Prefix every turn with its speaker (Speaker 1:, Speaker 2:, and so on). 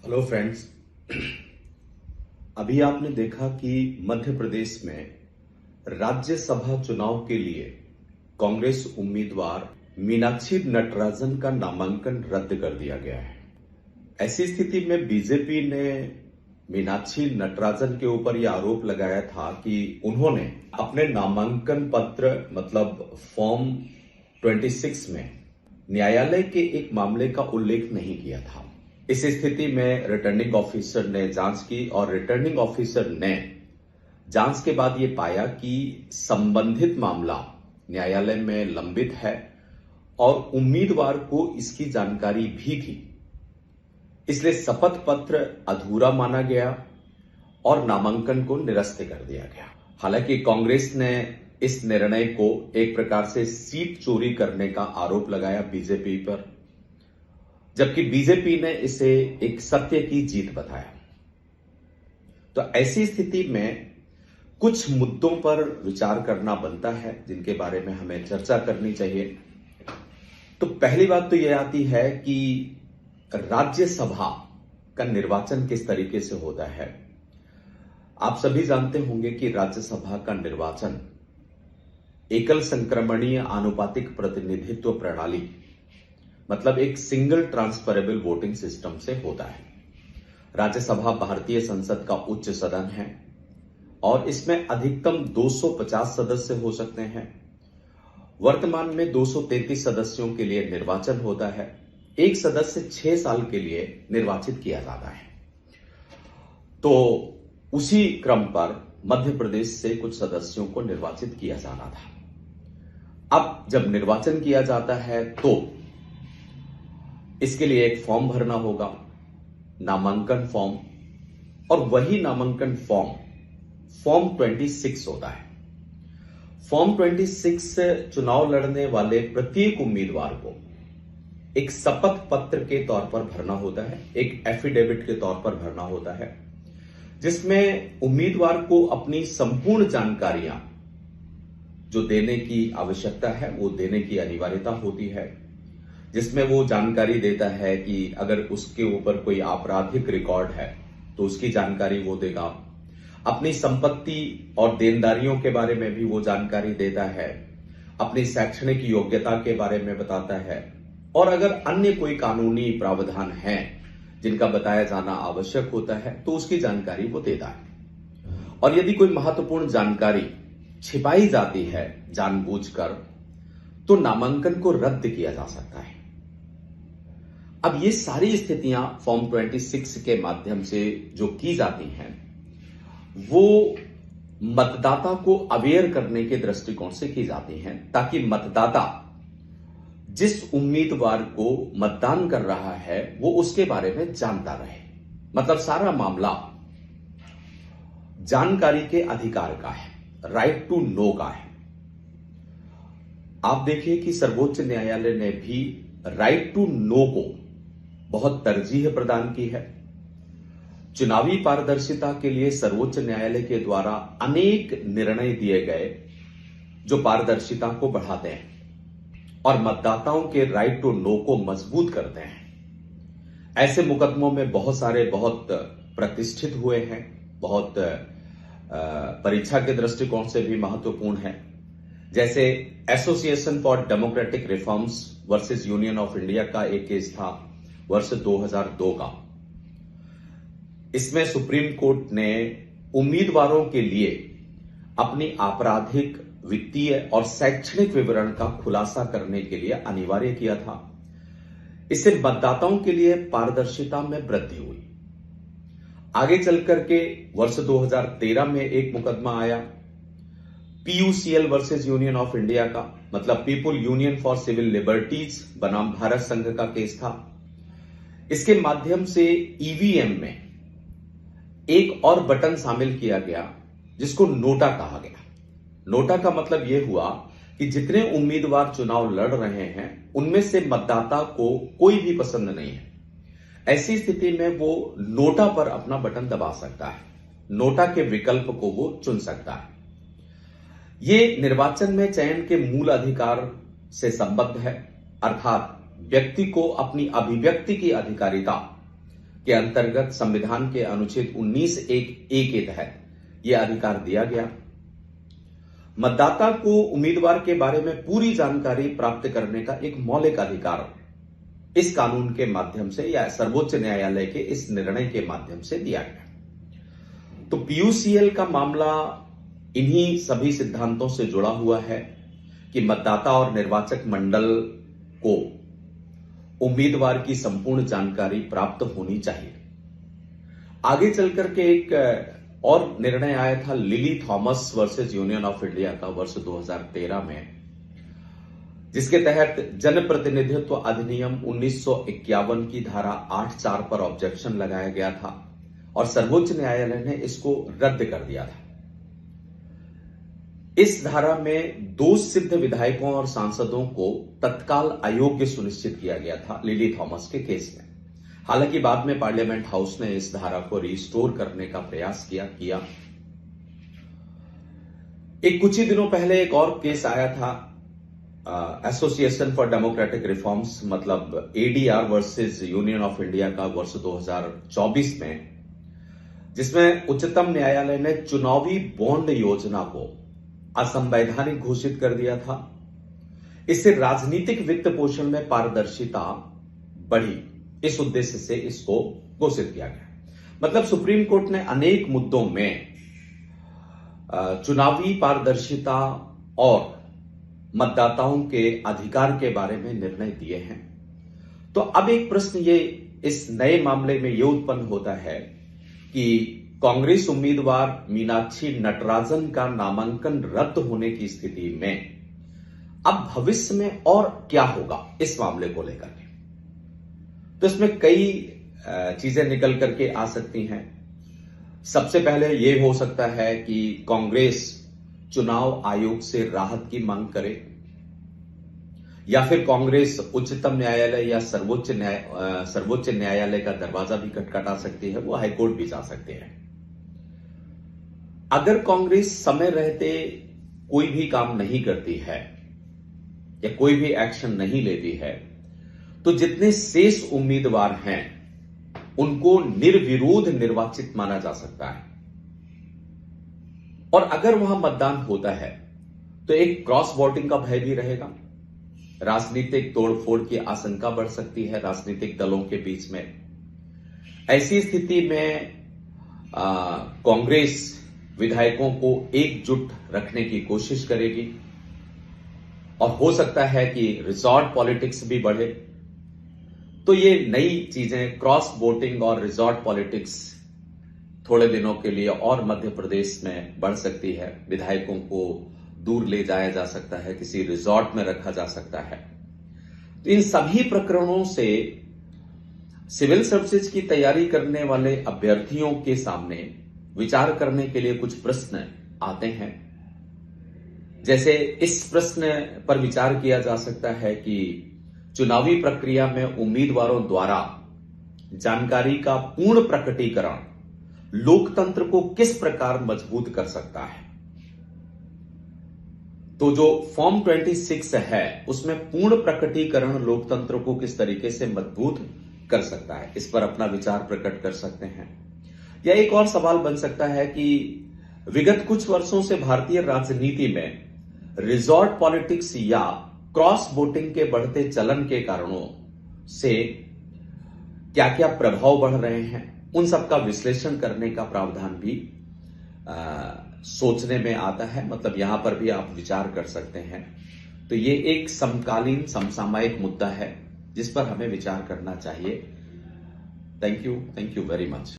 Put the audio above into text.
Speaker 1: Hello friends. अभी आपने देखा कि मध्य प्रदेश में राज्यसभा चुनाव के लिए कांग्रेस उम्मीदवार मीनाक्षी नटराजन का नामांकन रद्द कर दिया गया है। ऐसी स्थिति में बीजेपी ने मीनाक्षी नटराजन के ऊपर यह आरोप लगाया था कि उन्होंने अपने नामांकन पत्र मतलब फॉर्म 26 में न्यायालय के एक मामले का उल्लेख नहीं किया था। इस स्थिति में रिटर्निंग ऑफिसर ने जांच की और रिटर्निंग ऑफिसर ने जांच के बाद ये पाया कि संबंधित मामला न्यायालय में लंबित है और उम्मीदवार को इसकी जानकारी भी थी, इसलिए शपथ पत्र अधूरा माना गया और नामांकन को निरस्त कर दिया गया। हालांकि कांग्रेस ने इस निर्णय को एक प्रकार से सीट चोरी करने का आरोप लगाया बीजेपी पर, जबकि बीजेपी ने इसे एक सत्य की जीत बताया। तो ऐसी स्थिति में कुछ मुद्दों पर विचार करना बनता है जिनके बारे में हमें चर्चा करनी चाहिए। तो पहली बात तो यह आती है कि राज्यसभा का निर्वाचन किस तरीके से होता है। आप सभी जानते होंगे कि राज्यसभा का निर्वाचन एकल संक्रमणीय आनुपातिक प्रतिनिधित्व प्रणाली मतलब एक सिंगल ट्रांसफरेबल वोटिंग सिस्टम से होता है। राज्यसभा भारतीय संसद का उच्च सदन है और इसमें अधिकतम 250 सदस्य हो सकते हैं। वर्तमान में 233 सदस्यों के लिए निर्वाचन होता है। एक सदस्य 6 साल के लिए निर्वाचित किया जाता है। तो उसी क्रम पर मध्य प्रदेश से कुछ सदस्यों को निर्वाचित किया जाना था। अब जब निर्वाचन किया जाता है तो इसके लिए एक फॉर्म भरना होगा, नामांकन फॉर्म, और वही नामांकन फॉर्म 26 होता है। फॉर्म 26 से चुनाव लड़ने वाले प्रत्येक उम्मीदवार को एक शपथ पत्र के तौर पर भरना होता है, एक एफिडेविट के तौर पर भरना होता है, जिसमें उम्मीदवार को अपनी संपूर्ण जानकारियां जो देने की आवश्यकता है वो देने की अनिवार्यता होती है, जिसमें वो जानकारी देता है कि अगर उसके ऊपर कोई आपराधिक रिकॉर्ड है तो उसकी जानकारी वो देगा। अपनी संपत्ति और देनदारियों के बारे में भी वो जानकारी देता है, अपनी शैक्षणिक योग्यता के बारे में बताता है, और अगर अन्य कोई कानूनी प्रावधान है जिनका बताया जाना आवश्यक होता है तो उसकी जानकारी वो देता है। और यदि कोई महत्वपूर्ण जानकारी छिपाई जाती है जानबूझकर तो नामांकन को रद्द किया जा सकता है। अब ये सारी स्थितियां फॉर्म 26 के माध्यम से जो की जाती हैं वो मतदाता को अवेयर करने के दृष्टिकोण से की जाती हैं, ताकि मतदाता जिस उम्मीदवार को मतदान कर रहा है वो उसके बारे में जानता रहे। मतलब सारा मामला जानकारी के अधिकार का है, राइट टू नो का है। आप देखिए कि सर्वोच्च न्यायालय ने भी राइट टू नो को बहुत तरजीह प्रदान की है। चुनावी पारदर्शिता के लिए सर्वोच्च न्यायालय के द्वारा अनेक निर्णय दिए गए जो पारदर्शिता को बढ़ाते हैं और मतदाताओं के राइट टू नो को मजबूत करते हैं। ऐसे मुकदमों में बहुत सारे बहुत प्रतिष्ठित हुए हैं, बहुत परीक्षा के दृष्टिकोण से भी महत्वपूर्ण है, जैसे association for democratic reforms versus Union of India का एक केस था वर्ष 2002 का। इसमें सुप्रीम कोर्ट ने उम्मीदवारों के लिए अपनी आपराधिक, वित्तीय और शैक्षणिक विवरण का खुलासा करने के लिए अनिवार्य किया था। इससे मतदाताओं के लिए पारदर्शिता में वृद्धि हुई। आगे चलकर के वर्ष 2013 में एक मुकदमा आया PUCL versus Union of India का, मतलब People Union for Civil Liberties बनाम भारत संघ का केस था। इसके माध्यम से ईवीएम में एक और बटन शामिल किया गया जिसको नोटा कहा गया। नोटा का मतलब यह हुआ कि जितने उम्मीदवार चुनाव लड़ रहे हैं उनमें से मतदाता को कोई भी पसंद नहीं है। ऐसी स्थिति में वो नोटा पर अपना बटन दबा सकता है, नोटा के विकल्प को वो चुन सकता है। ये निर्वाचन में चयन के मूल अधिकार से संबद्ध है, अर्थात व्यक्ति को अपनी अभिव्यक्ति की अधिकारिता के अंतर्गत संविधान के अनुच्छेद 19(1)(a) के तहत यह अधिकार दिया गया। मतदाता को उम्मीदवार के बारे में पूरी जानकारी प्राप्त करने का एक मौलिक अधिकार इस कानून के माध्यम से या सर्वोच्च न्यायालय के इस निर्णय के माध्यम से दिया गया। तो पीयूसीएल का मामला इन्हीं सभी सिद्धांतों से जुड़ा हुआ है कि मतदाता और निर्वाचक मंडल को उम्मीदवार की संपूर्ण जानकारी प्राप्त होनी चाहिए। आगे चलकर के एक और निर्णय आया था lily Thomas versus Union of India का वर्ष 2013 में, जिसके तहत जनप्रतिनिधित्व अधिनियम 1951 की धारा 8(4) पर ऑब्जेक्शन लगाया गया था और सर्वोच्च न्यायालय ने इसको रद्द कर दिया था। इस धारा में दोष सिद्ध विधायकों और सांसदों को तत्काल अयोग्य सुनिश्चित किया गया था लिली थॉमस के केस में। हालांकि बाद में पार्लियामेंट हाउस ने इस धारा को रिस्टोर करने का प्रयास किया। एक कुछ ही दिनों पहले एक और केस आया था एसोसिएशन फॉर डेमोक्रेटिक रिफॉर्म्स मतलब ADR versus Union of India का वर्ष 2024 में, जिसमें उच्चतम न्यायालय ने चुनावी बॉन्ड योजना को असंवैधानिक घोषित कर दिया था। इससे राजनीतिक वित्त पोषण में पारदर्शिता बढ़ी, इस उद्देश्य से इसको घोषित किया गया। मतलब सुप्रीम कोर्ट ने अनेक मुद्दों में चुनावी पारदर्शिता और मतदाताओं के अधिकार के बारे में निर्णय दिए हैं। तो अब एक प्रश्न ये इस नए मामले में यह उत्पन्न होता है कि कांग्रेस उम्मीदवार मीनाक्षी नटराजन का नामांकन रद्द होने की स्थिति में अब भविष्य में और क्या होगा इस मामले को लेकर के। तो इसमें कई चीजें निकल करके आ सकती हैं। सबसे पहले यह हो सकता है कि कांग्रेस चुनाव आयोग से राहत की मांग करे, या फिर कांग्रेस उच्चतम न्यायालय या सर्वोच्च न्यायालय का दरवाजा भी खटखटा सकती है, वो हाईकोर्ट भी जा सकते हैं। अगर कांग्रेस समय रहते कोई भी काम नहीं करती है या कोई भी एक्शन नहीं लेती है, तो जितने शेष उम्मीदवार हैं उनको निर्विरोध निर्वाचित माना जा सकता है। और अगर वहां मतदान होता है तो एक क्रॉस वोटिंग का भय भी रहेगा, राजनीतिक तोड़फोड़ की आशंका बढ़ सकती है राजनीतिक दलों के बीच में। ऐसी स्थिति में कांग्रेस विधायकों को एकजुट रखने की कोशिश करेगी और हो सकता है कि रिजॉर्ट पॉलिटिक्स भी बढ़े। तो ये नई चीजें क्रॉस वोटिंग और रिजॉर्ट पॉलिटिक्स थोड़े दिनों के लिए और मध्य प्रदेश में बढ़ सकती है। विधायकों को दूर ले जाया जा सकता है, किसी रिजॉर्ट में रखा जा सकता है। तो इन सभी प्रकरणों से सिविल सर्विसेज की तैयारी करने वाले अभ्यर्थियों के सामने विचार करने के लिए कुछ प्रश्न आते हैं। जैसे इस प्रश्न पर विचार किया जा सकता है कि चुनावी प्रक्रिया में उम्मीदवारों द्वारा जानकारी का पूर्ण प्रकटीकरण लोकतंत्र को किस प्रकार मजबूत कर सकता है। तो जो फॉर्म 26 है उसमें पूर्ण प्रकटीकरण लोकतंत्र को किस तरीके से मजबूत कर सकता है, इस पर अपना विचार प्रकट कर सकते हैं। या एक और सवाल बन सकता है कि विगत कुछ वर्षों से भारतीय राजनीति में रिजॉर्ट पॉलिटिक्स या क्रॉस वोटिंग के बढ़ते चलन के कारणों से क्या क्या प्रभाव बढ़ रहे हैं, उन सब का विश्लेषण करने का प्रावधान भी सोचने में आता है। मतलब यहां पर भी आप विचार कर सकते हैं। तो ये एक समकालीन समसामयिक मुद्दा है जिस पर हमें विचार करना चाहिए। Thank you very much.